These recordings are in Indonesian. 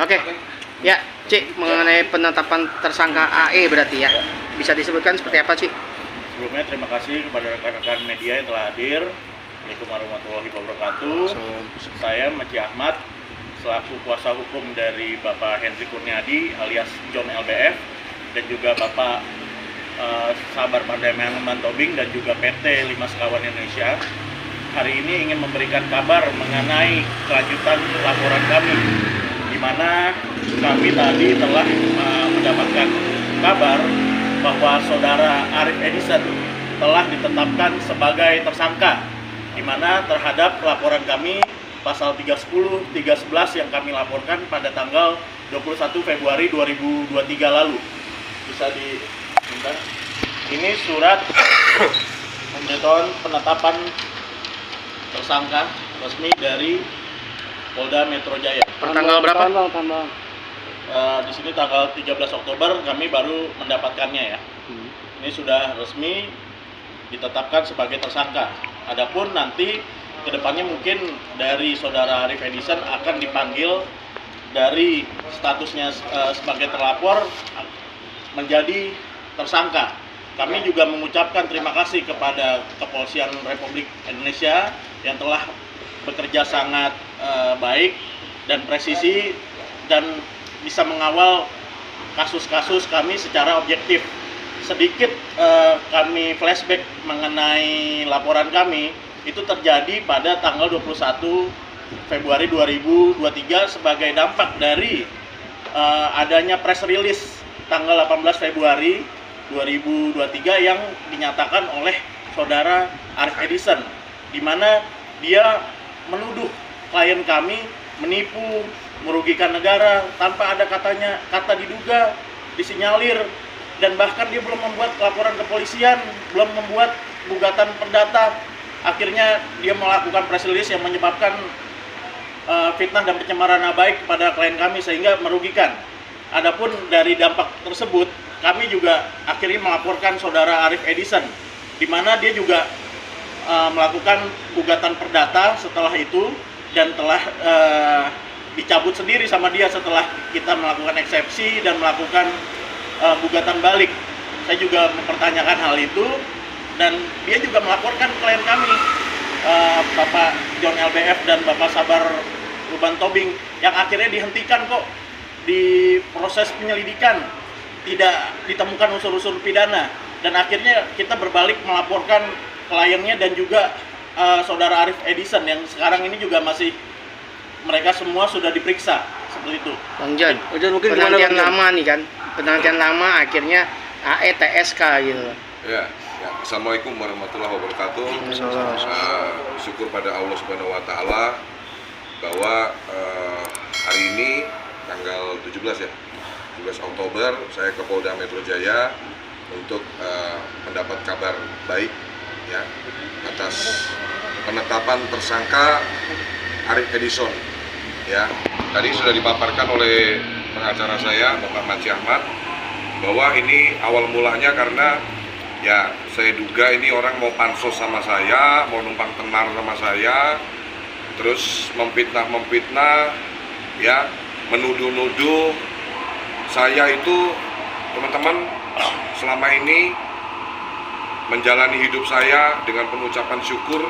Oke. Ya, Cik, mengenai penetapan tersangka AE berarti ya. Bisa disebutkan seperti apa, Cik? Sebelumnya terima kasih kepada rekan-rekan media yang telah hadir. Assalamualaikum warahmatullahi wabarakatuh. Saya Maci Ahmad selaku kuasa hukum dari Bapak Henry Kurniadi alias John LBF dan juga Bapak Sabar Pardemen Mantobing dan juga PT 5 Sekawan Indonesia. Hari ini ingin memberikan kabar mengenai kelanjutan laporan kami, di mana kami tadi telah mendapatkan kabar bahwa saudara Arif Edison telah ditetapkan sebagai tersangka, di mana terhadap laporan kami pasal 310, 311 yang kami laporkan pada tanggal 21 Februari 2023 lalu. Bisa diminta. Ini surat pemberitahuan penetapan tersangka resmi dari Polda Metro Jaya. Tanggal berapa? Di sini tanggal 13 Oktober kami baru mendapatkannya ya. Ini sudah resmi ditetapkan sebagai tersangka. Adapun nanti kedepannya mungkin dari saudara Arif Edison akan dipanggil dari statusnya sebagai terlapor menjadi tersangka. Kami juga mengucapkan terima kasih kepada Kepolisian Republik Indonesia yang telah bekerja sangat baik dan presisi dan bisa mengawal kasus-kasus kami secara objektif. Sedikit kami flashback mengenai laporan kami, itu terjadi pada tanggal 21 Februari 2023 sebagai dampak dari adanya press release tanggal 18 Februari 2023 yang dinyatakan oleh saudara Arif Edison, di mana dia menuduh klien kami menipu, merugikan negara tanpa ada kata diduga, disinyalir, dan bahkan dia belum membuat laporan kepolisian, belum membuat gugatan perdata. Akhirnya dia melakukan press release yang menyebabkan fitnah dan pencemaran nama baik kepada klien kami sehingga merugikan. Adapun dari dampak tersebut, kami juga akhirnya melaporkan saudara Arif Edison, di mana dia juga melakukan gugatan perdata setelah itu dan telah dicabut sendiri sama dia setelah kita melakukan eksepsi dan melakukan gugatan balik. Saya juga mempertanyakan hal itu dan dia juga melaporkan klien kami, Bapak John LBF dan Bapak Sabar Mantobing, yang akhirnya dihentikan kok di proses penyelidikan, tidak ditemukan unsur-unsur pidana, dan akhirnya kita berbalik melaporkan kliennya dan juga saudara Arif Edison yang sekarang ini juga masih, mereka semua sudah diperiksa seperti itu. Bang John, penantian lama nih kan, penantian lama akhirnya AETSK gitu. Ya, Assalamualaikum warahmatullahi wabarakatuh. Syukur pada Allah Subhanahu Wa Taala bahwa hari ini tanggal 17 ya, 17 Oktober saya ke Polda Metro Jaya untuk mendapat kabar baik ya atas penetapan tersangka Arif Edison ya. Tadi sudah dipaparkan oleh pengacara saya Bapak Maci Ahmad bahwa ini awal mulanya karena ya saya duga ini orang mau pansos sama saya, mau numpang tenar sama saya, terus memfitnah ya, menuduh-nuduh saya itu, teman-teman, selama ini menjalani hidup saya dengan penucapan syukur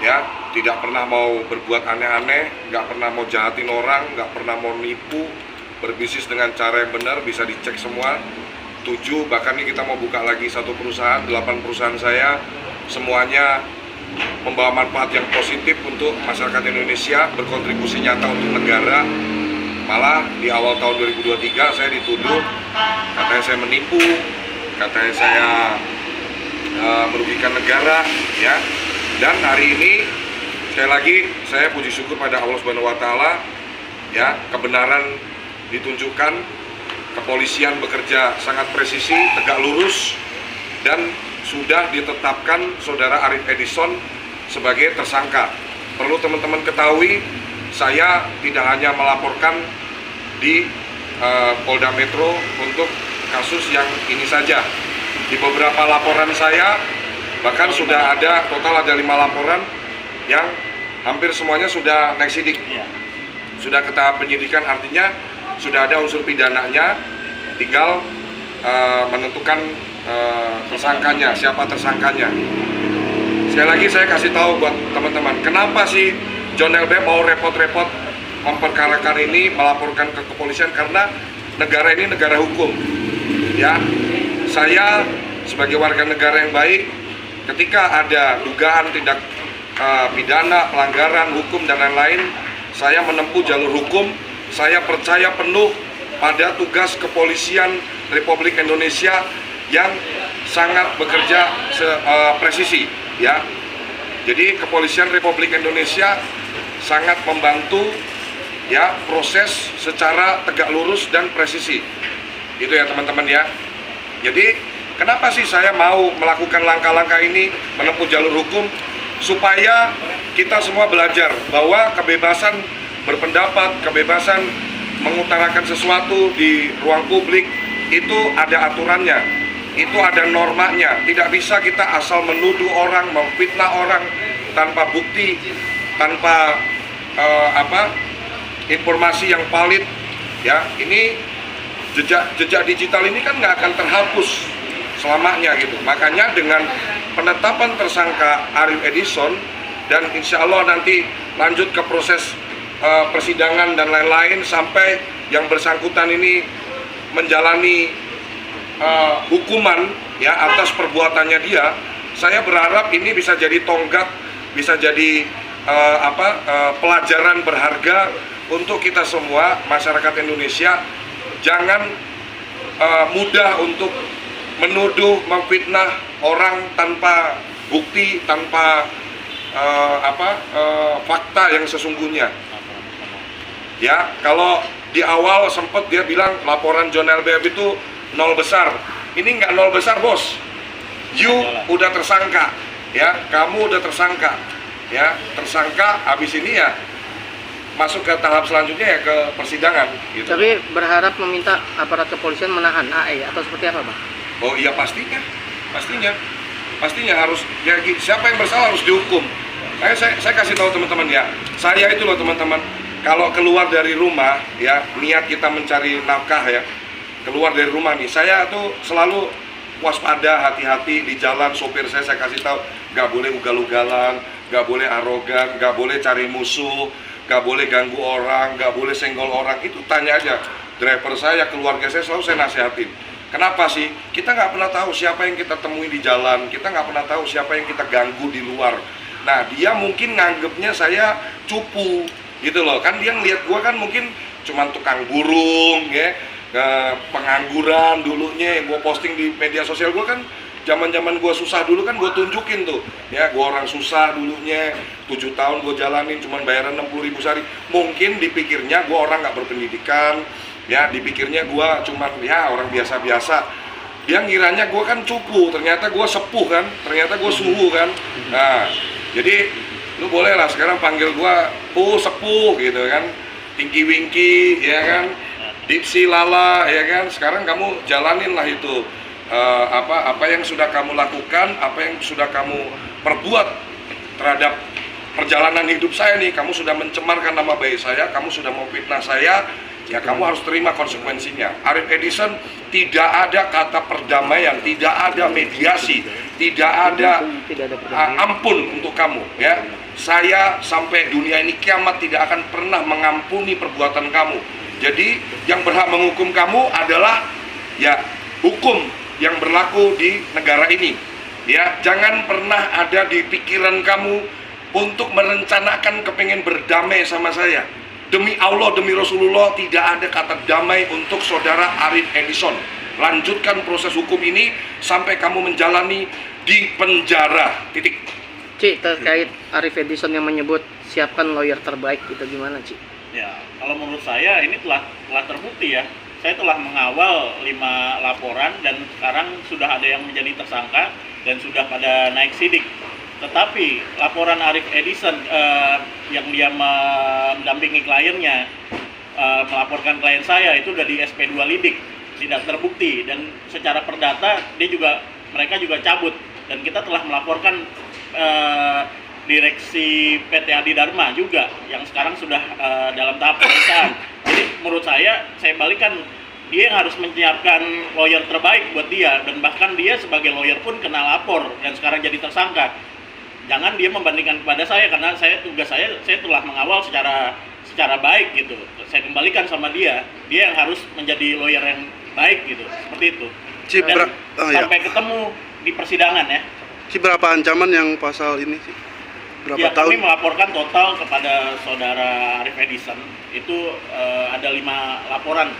ya, tidak pernah mau berbuat aneh-aneh, nggak pernah mau jahatin orang, nggak pernah mau nipu, berbisnis dengan cara yang benar, bisa dicek semua. 7, bahkan ini kita mau buka lagi satu perusahaan, 8 perusahaan saya, semuanya membawa manfaat yang positif untuk masyarakat Indonesia, berkontribusi nyata untuk negara. Malah di awal tahun 2023 saya dituduh, katanya saya menipu, katanya saya merugikan negara ya. Dan hari ini sekali lagi saya puji syukur pada Allah Subhanahu Wa Taala ya, kebenaran ditunjukkan, kepolisian bekerja sangat presisi, tegak lurus, dan sudah ditetapkan saudara Arif Edison sebagai tersangka. Perlu teman-teman ketahui, saya tidak hanya melaporkan di Polda Metro untuk kasus yang ini saja. Di beberapa laporan saya bahkan sudah ada, total ada 5 laporan yang hampir semuanya sudah naik sidik. sudah ke tahap penyidikan, artinya sudah ada unsur pidananya, tinggal menentukan tersangkanya, siapa tersangkanya. Sekali lagi saya kasih tahu buat teman-teman, kenapa sih John LB mau repot-repot memperkarakan ini, melaporkan ke kepolisian, karena negara ini negara hukum. Ya, saya sebagai warga negara yang baik, ketika ada dugaan tindak pidana, pelanggaran hukum dan lain-lain, saya menempuh jalur hukum. Saya percaya penuh pada tugas kepolisian Republik Indonesia yang sangat bekerja presisi, ya. Jadi kepolisian Republik Indonesia sangat membantu, ya, proses secara tegak lurus dan presisi. Itu ya teman-teman ya. Jadi kenapa sih saya mau melakukan langkah-langkah ini, menempuh jalur hukum, supaya kita semua belajar bahwa kebebasan berpendapat, kebebasan mengutarakan sesuatu di ruang publik itu ada aturannya, itu ada normanya. Tidak bisa kita asal menuduh orang, memfitnah orang tanpa bukti, tanpa informasi yang valid. Ya, ini jejak digital ini kan nggak akan terhapus selamanya gitu. Makanya dengan penetapan tersangka Arif Edison, dan insya Allah nanti lanjut ke proses persidangan dan lain-lain sampai yang bersangkutan ini menjalani hukuman, ya, atas perbuatannya dia. Saya berharap ini bisa jadi tonggak, bisa jadi pelajaran berharga untuk kita semua, masyarakat Indonesia. Jangan mudah untuk menuduh, memfitnah orang tanpa bukti, tanpa fakta yang sesungguhnya. Ya, kalau di awal sempat dia bilang laporan John LBF itu 0 besar. Ini nggak 0 besar, bos. You udah tersangka, ya, kamu udah tersangka, ya, tersangka. Habis ini ya masuk ke tahap selanjutnya, ya, ke persidangan gitu. Tapi berharap meminta aparat kepolisian menahan AE atau seperti apa, Bang? Oh iya, pastinya harus, ya, siapa yang bersalah harus dihukum. Saya kasih tahu teman-teman ya, saya itu loh teman-teman, kalau keluar dari rumah, ya, niat kita mencari nafkah, ya, keluar dari rumah nih, saya tuh selalu waspada, hati-hati di jalan. Sopir saya kasih tahu, nggak boleh ugal-ugalan, nggak boleh arogan, nggak boleh cari musuh, nggak boleh ganggu orang, nggak boleh senggol orang. Itu tanya aja driver saya, keluarga saya, selalu saya nasihatin. Kenapa sih? Kita nggak pernah tahu siapa yang kita temui di jalan, kita nggak pernah tahu siapa yang kita ganggu di luar. Nah, dia mungkin nganggepnya saya cupu, gitu loh. Kan dia ngeliat gua kan mungkin cuman tukang burung, ya, pengangguran dulunya yang gua posting di media sosial. Gua kan zaman-zaman gua susah dulu kan gua tunjukin tuh, ya, gua orang susah dulunya, 7 tahun gua jalanin cuman bayaran 60.000 sehari. Mungkin dipikirnya gua orang nggak berpendidikan, ya, dipikirnya gua cuman, ya, orang biasa-biasa. Dia ngiranya gua kan cupu, ternyata gua sepuh kan, ternyata gua suhu kan. Nah, jadi lu boleh lah sekarang panggil gua sepuh gitu kan, Tinky Winky, ya kan, Dipsy Lala, ya kan. Sekarang kamu jalanin lah itu apa yang sudah kamu lakukan, apa yang sudah kamu perbuat terhadap perjalanan hidup saya nih. Kamu sudah mencemarkan nama baik saya, kamu sudah memfitnah saya, ya kamu harus terima konsekuensinya. Arif Edison, tidak ada kata perdamaian, tidak ada mediasi, tidak ada ampun untuk kamu, ya. Saya sampai dunia ini kiamat tidak akan pernah mengampuni perbuatan kamu. Jadi yang berhak menghukum kamu adalah, ya, hukum yang berlaku di negara ini. Ya, jangan pernah ada di pikiran kamu untuk merencanakan kepengen berdamai sama saya. Demi Allah, demi Rasulullah, tidak ada kata damai untuk saudara Arif Edison. Lanjutkan proses hukum ini sampai kamu menjalani di penjara. Titik. Ci, terkait Arif Edison yang menyebut siapkan lawyer terbaik, itu gimana, Ci? Ya, kalau menurut saya ini telah terbukti, ya. Saya telah mengawal 5 laporan dan sekarang sudah ada yang menjadi tersangka dan sudah pada naik sidik. Tetapi laporan Arif Edison yang dia mendampingi kliennya, melaporkan klien saya itu udah di SP2 lidik, tidak terbukti, dan secara perdata mereka juga cabut, dan kita telah melaporkan direksi PT Adi Dharma juga yang sekarang sudah dalam tahap pemeriksaan. Jadi menurut saya balikan, dia yang harus menyiapkan lawyer terbaik buat dia, dan bahkan dia sebagai lawyer pun kena lapor dan sekarang jadi tersangka. Jangan dia membandingkan kepada saya, karena tugas saya telah mengawal secara baik gitu. Saya kembalikan sama dia yang harus menjadi lawyer yang baik gitu, seperti itu. Dan sampai ketemu di persidangan ya. Berapa ancaman yang pasal ini sih? Berapa Ya, tahun? kami melaporkan total kepada saudara Arif Edison itu ada 5 laporan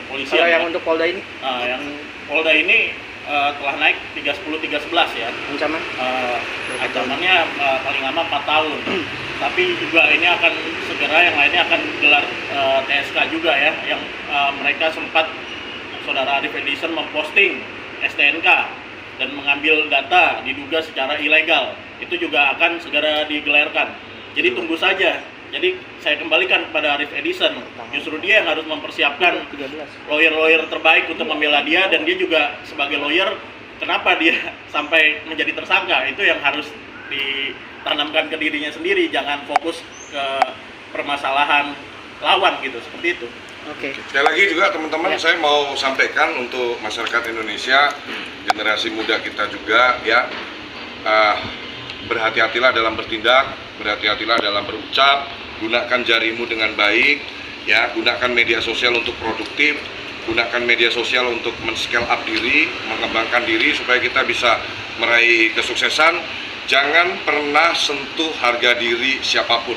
kepolisian. Kalau yang ya. untuk Polda ini Yang Polda ini telah naik 311 ya. ancaman Ancamannya paling lama 4 tahun. Tapi juga ini akan segera yang lainnya akan gelar TSK juga ya, yang mereka sempat saudara Arif Edison memposting STNK dan mengambil data diduga secara ilegal. Itu juga akan segera digelarkan. Jadi tunggu saja. Jadi saya kembalikan kepada Arif Edison. Justru dia yang harus mempersiapkan lawyer-lawyer terbaik untuk membela dia, dan dia juga sebagai lawyer, kenapa dia sampai menjadi tersangka, itu yang harus ditanamkan ke dirinya sendiri. Jangan fokus ke permasalahan lawan gitu, seperti itu. Oke. Sekali lagi juga teman-teman, saya mau sampaikan untuk masyarakat Indonesia, generasi muda kita juga ya, berhati-hatilah dalam bertindak, berhati-hatilah dalam berucap, gunakan jarimu dengan baik, ya, gunakan media sosial untuk produktif, gunakan media sosial untuk men-scale up diri, mengembangkan diri supaya kita bisa meraih kesuksesan. Jangan pernah sentuh harga diri siapapun.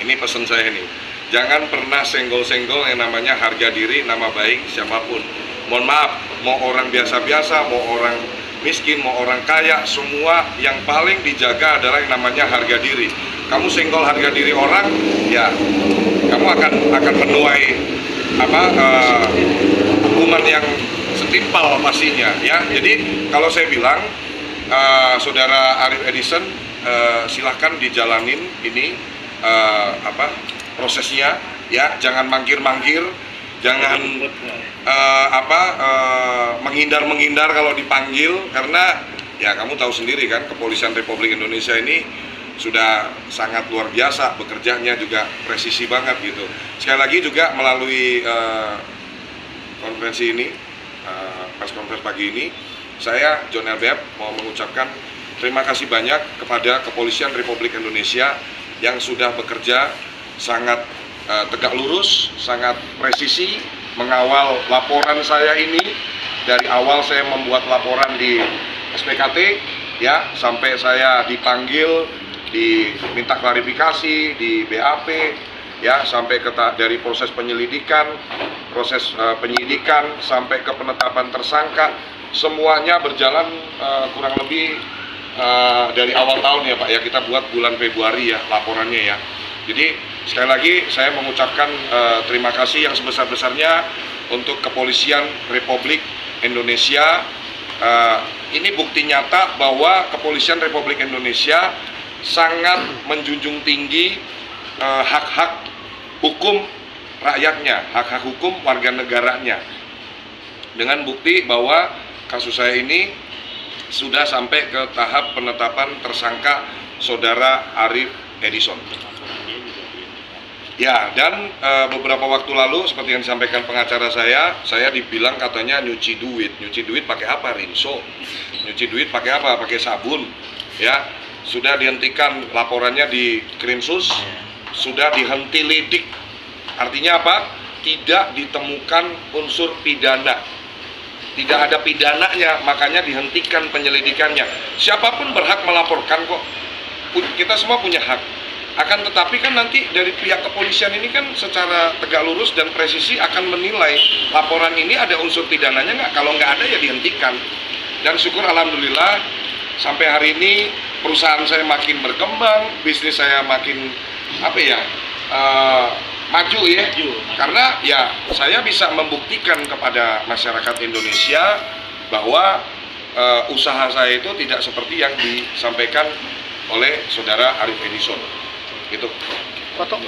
Ini pesan saya nih. Jangan pernah senggol-senggol yang namanya harga diri, nama baik siapapun. Mohon maaf, mau orang biasa-biasa, mau orang miskin, mau orang kaya, semua yang paling dijaga adalah yang namanya harga diri. Kamu senggol harga diri orang, ya kamu akan menuai hukuman yang setimpal pastinya ya. Jadi kalau saya bilang saudara Arif Edison, silahkan dijalanin ini prosesnya ya, jangan mangkir-mangkir, jangan menghindar kalau dipanggil, karena ya kamu tahu sendiri kan, Kepolisian Republik Indonesia ini sudah sangat luar biasa bekerjanya, juga presisi banget gitu. Sekali lagi juga melalui konferensi ini, press conference pagi ini, saya John LBF mau mengucapkan terima kasih banyak kepada Kepolisian Republik Indonesia yang sudah bekerja sangat tegak lurus, sangat presisi mengawal laporan saya ini. Dari awal saya membuat laporan di SPKT ya, sampai saya dipanggil, diminta klarifikasi di BAP ya, sampai dari proses penyelidikan, penyidikan sampai ke penetapan tersangka, semuanya berjalan kurang lebih dari awal tahun ya Pak ya, kita buat bulan Februari ya laporannya ya. Jadi sekali lagi saya mengucapkan terima kasih yang sebesar-besarnya untuk Kepolisian Republik Indonesia. Ini bukti nyata bahwa Kepolisian Republik Indonesia sangat menjunjung tinggi hak-hak hukum rakyatnya, hak-hak hukum warga negaranya. Dengan bukti bahwa kasus saya ini sudah sampai ke tahap penetapan tersangka saudara Arif Edison. Ya, dan beberapa waktu lalu seperti yang disampaikan pengacara saya dibilang katanya nyuci duit pakai apa? Rinso. Nyuci duit pakai apa? Pakai sabun. Ya, sudah dihentikan laporannya di Krimsus, sudah dihenti lidik. Artinya apa? Tidak ditemukan unsur pidana. Tidak ada pidananya, makanya dihentikan penyelidikannya. Siapapun berhak melaporkan kok. Kita semua punya hak. Akan tetapi kan nanti dari pihak kepolisian ini kan secara tegak lurus dan presisi akan menilai laporan ini ada unsur pidananya nggak. Kalau nggak ada ya dihentikan. Dan syukur alhamdulillah sampai hari ini perusahaan saya makin berkembang, bisnis saya makin maju ya. Karena ya saya bisa membuktikan kepada masyarakat Indonesia bahwa usaha saya itu tidak seperti yang disampaikan oleh saudara Arif Edison. Gitu. Foto.